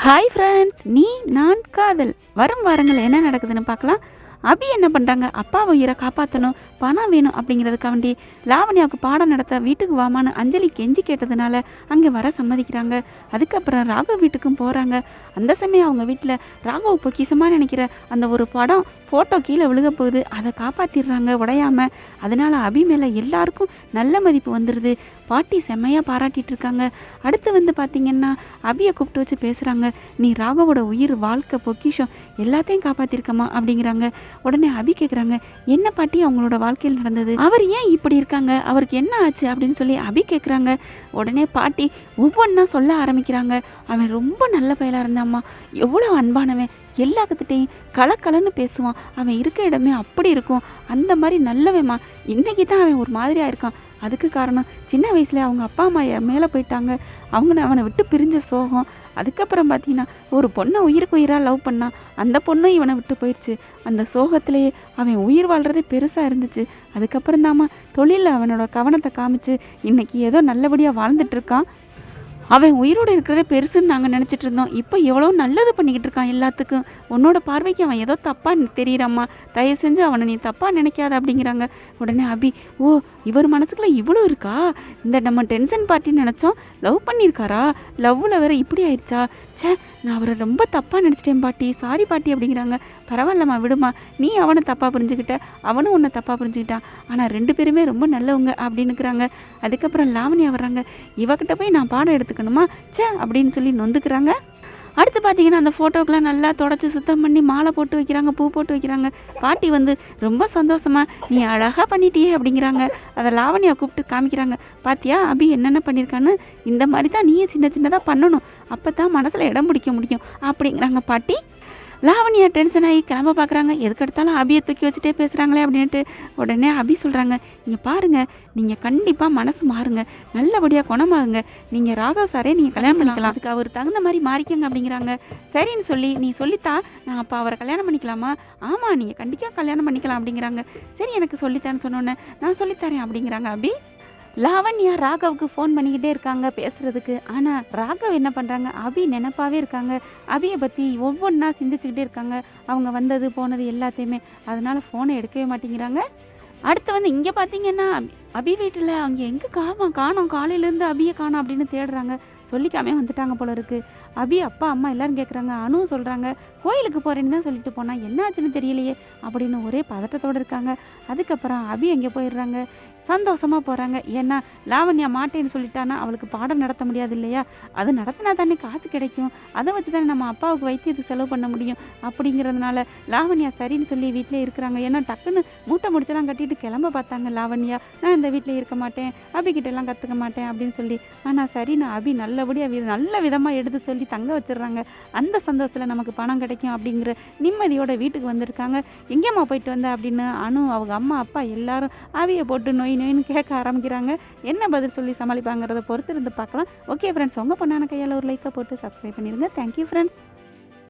Hi friends, நான் காதல். வரும் வாரங்கள் என்ன நடக்குதுன்னு பார்க்கலாம். அபி என்ன பண்ணுறாங்க, அப்பாவை உயிரை காப்பாற்றணும், பணம் வேணும் அப்படிங்கிறதுக்காண்டி லாவண்யாவுக்கு பாடம் நடத்த வீட்டுக்கு வாமான்னு அஞ்சலி கெஞ்சி கேட்டதுனால அங்கே வர சம்மதிக்கிறாங்க. அதுக்கப்புறம் ராகவ் வீட்டுக்கும் போகிறாங்க. அந்த சமயம் அவங்க வீட்டில் ராகவ் பொக்கிஷமாக நினைக்கிற அந்த ஒரு படம் ஃபோட்டோ கீழே விழுக போகுது. அதை காப்பாற்றிடுறாங்க உடையாமல். அதனால் அபி மேலே எல்லாருக்கும் நல்ல மதிப்பு வந்துடுது. பாட்டி செம்மையாக பாராட்டிகிட்டு இருக்காங்க. அடுத்து பார்த்திங்கன்னா அபியை கூப்பிட்டு வச்சு பேசுகிறாங்க. நீ ராகவோட உயிர், வாழ்க்கை, பொக்கிஷம் எல்லாத்தையும் காப்பாற்றிருக்கமா அப்படிங்கிறாங்க. உடனே அபி கேட்குறாங்க, என்ன பாட்டி அவங்களோட வாழ்க்கையில் நடந்தது, அவர் ஏன் இப்படி இருக்காங்க, அவருக்கு என்ன ஆச்சு அப்படின்னு சொல்லி அபி கேட்குறாங்க. உடனே பாட்டி ஒவ்வொன்றா சொல்ல ஆரம்பிக்கிறாங்க. அவன் ரொம்ப நல்ல பயலாக இருந்தாம்மா, எவ்வளோ அன்பானவன், எல்லாத்துட்டையும் கலக்கலன்னு பேசுவான், அவன் இருக்க இடமே அப்படி இருக்கும், அந்த மாதிரி நல்லவன்மா. இன்றைக்கி தான் அவன் ஒரு மாதிரியாக இருக்கான். அதுக்கு காரணம் சின்ன வயசில் அவங்க அப்பா அம்மா மேலே போயிட்டாங்க, அவனை விட்டு பிரிஞ்ச சோகம். அதுக்கப்புறம் பார்த்தீங்கன்னா ஒரு பொண்ணை உயிருக்கு உயிராக லவ் பண்ணான், அந்த பொண்ணும் இவனை விட்டு போயிடுச்சு. அந்த சோகத்திலேயே அவன் உயிர் வாழ்கிறதே பெருசாக இருந்துச்சு. அதுக்கப்புறம் தாம்மா தொழிலில் அவனோட கவனத்தை காமிச்சு இன்றைக்கி ஏதோ நல்லபடியாக வாழ்ந்துட்டுருக்கான். அவன் உயிரோடு இருக்கிறதே பெருசுன்னு நாங்கள் நினச்சிட்டு இருந்தோம். இப்போ எவ்வளோ நல்லது பண்ணிக்கிட்டு இருக்கான் எல்லாத்துக்கும். உன்னோட பார்வைக்கு அவன் ஏதோ தப்பாக தெரியிறாம்மா, தயவு செஞ்சு அவனை நீ தப்பாக நினைக்காத அப்படிங்கிறாங்க. உடனே அபி, ஓ இவர் மனசுக்குள்ள இவ்வளோ இருக்கா, இந்த நம்ம டென்ஷன் பார்ட்டின்னு நினச்சோம், லவ் பண்ணியிருக்காரா, லவ்வில் வேற இப்படி ஆயிடுச்சா, சே நான் அவரை ரொம்ப தப்பாக நினச்சிட்டேன் பாட்டி, சாரி பாட்டி அப்படிங்கிறாங்க. பரவாயில்லம்மா விடுமா, நீ அவனை தப்பாக புரிஞ்சுக்கிட்ட, அவனும் உன்னை தப்பாக புரிஞ்சுக்கிட்டான், ஆனால் 2 பேருமே ரொம்ப நல்லவங்க அப்படின்னுக்குறாங்க. அதுக்கப்புறம் லாவண்யா வர்றாங்க. இவகிட்ட போய் நான் பாடம் எடுத்துக்கணுமா, சே அப்படின்னு சொல்லி நொந்துக்கிறாங்க. அடுத்து பார்த்தீங்கன்னா அந்த ஃபோட்டோக்கெலாம் நல்லா தொடச்சி சுத்தம் பண்ணி மாலை போட்டு வைக்கிறாங்க, பூ போட்டு வைக்கிறாங்க. பாட்டி ரொம்ப சந்தோஷமா, நீ அழகாக பண்ணிட்டியே அப்படிங்கிறாங்க. அதை லாவண்யா கூப்பிட்டு காமிக்கிறாங்க. பாத்தியா அபி என்னென்ன பண்ணியிருக்கான்னு, இந்த மாதிரி தான் நீயும் சின்ன சின்னதாக பண்ணணும், அப்போ தான் மனசில் இடம் பிடிக்க முடியும் அப்படிங்கிறாங்க பாட்டி. லாவண்யா டென்ஷன் ஆகி கிளம்ப பார்க்குறாங்க. எதுக்கெடுத்தாலும் அபியை தூக்கி வச்சுட்டே பேசுகிறாங்களே அப்படின்ட்டு. உடனே அபி சொல்கிறாங்க, இங்கே பாருங்கள், நீங்கள் கண்டிப்பாக மனசு மாறுங்க, நல்லபடியாக குணமாகுங்க, நீங்கள் ராகவ் சாரே நீங்கள் கல்யாணம் பண்ணிக்கலாம், அதுக்கு அவர் தகுந்த மாதிரி மாறிக்கங்க அப்படிங்கிறாங்க. சரின்னு சொல்லி, நீ சொல்லித்தா நான் அப்போ அவரை கல்யாணம் பண்ணிக்கலாமா, ஆமாம் நீங்கள் கண்டிப்பாக கல்யாணம் பண்ணிக்கலாம் அப்படிங்கிறாங்க. சரி எனக்கு சொல்லித்தான்னு சொன்னோன்னே நான் சொல்லித்தரேன் அப்படிங்கிறாங்க அபி. லாவண்யா ராகவுக்கு ஃபோன் பண்ணிக்கிட்டே இருக்காங்க பேசுகிறதுக்கு. ஆனால் ராகவ் என்ன பண்ணுறாங்க, அபி நினப்பாவே இருக்காங்க. அபியை பற்றி ஒவ்வொன்றா சிந்திச்சுக்கிட்டே இருக்காங்க, அவங்க வந்தது போனது எல்லாத்தையுமே. அதனால் ஃபோனை எடுக்கவே மாட்டேங்கிறாங்க. அடுத்து இங்கே பார்த்தீங்கன்னா அபி வீட்டில் அங்கே எங்கே காணோம், காலையிலேருந்து அபியை காணோம் அப்படின்னு தேடுறாங்க. சொல்லிக்காமே வந்துட்டாங்க போல இருக்குது. அபி அப்பா அம்மா எல்லோரும் கேட்குறாங்க. அனு சொல்கிறாங்க, கோயிலுக்கு போகிறேன்னு தான் சொல்லிட்டு போனால், என்ன ஆச்சுன்னு தெரியலையே அப்படின்னு ஒரே பதட்டத்தோடு இருக்காங்க. அதுக்கப்புறம் அபி அங்கே போயிடுறாங்க. சந்தோஷமாக போகிறாங்க. ஏன்னா லாவண்யா மாட்டேன்னு சொல்லிட்டானா அவளுக்கு பாடம் நடத்த முடியாது இல்லையா, அது நடத்தினா தானே காசு கிடைக்கும், அதை வச்சு தானே நம்ம அப்பாவுக்கு வைத்தியத்துக்கு செலவு பண்ண முடியும். அப்படிங்கிறதுனால லாவண்யா சரின்னு சொல்லி வீட்டிலே இருக்கிறாங்க. ஏன்னா டக்குன்னு மூட்டை முடிச்செல்லாம் கட்டிட்டு கிளம்ப பார்த்தாங்க லாவண்யா. நான் இந்த வீட்டில் இருக்க மாட்டேன், அபிகிட்டெல்லாம் கற்றுக்க மாட்டேன் அப்படின்னு சொல்லி. ஆனால் சரின்னு அபி நல்லபடியாக நல்ல விதமாக எடுத்து சொல்லி தங்க வச்சிடுறாங்க. அந்த சந்தோஷத்தில் நமக்கு பணம் கிடைக்கும் அப்படிங்கிற நிம்மதியோட வீட்டுக்கு வந்திருக்காங்க. எங்கேம்மா போயிட்டு வந்த அப்படின்னு அனு, அவங்க அம்மா அப்பா எல்லாரும் அவியை போட்டு நோயின்னு கேட்க ஆரம்பிக்கிறாங்க. என்ன பதில் சொல்லி சமாளிப்பாங்கிறத பொறுத்து இருந்து பார்க்கலாம். ஓகே ஃப்ரெண்ட்ஸ், உங்கள் பொண்ணான கையால் ஒரு லைக்கை போட்டு சப்ஸ்கிரைப் பண்ணிடுங்க. Thank you friends.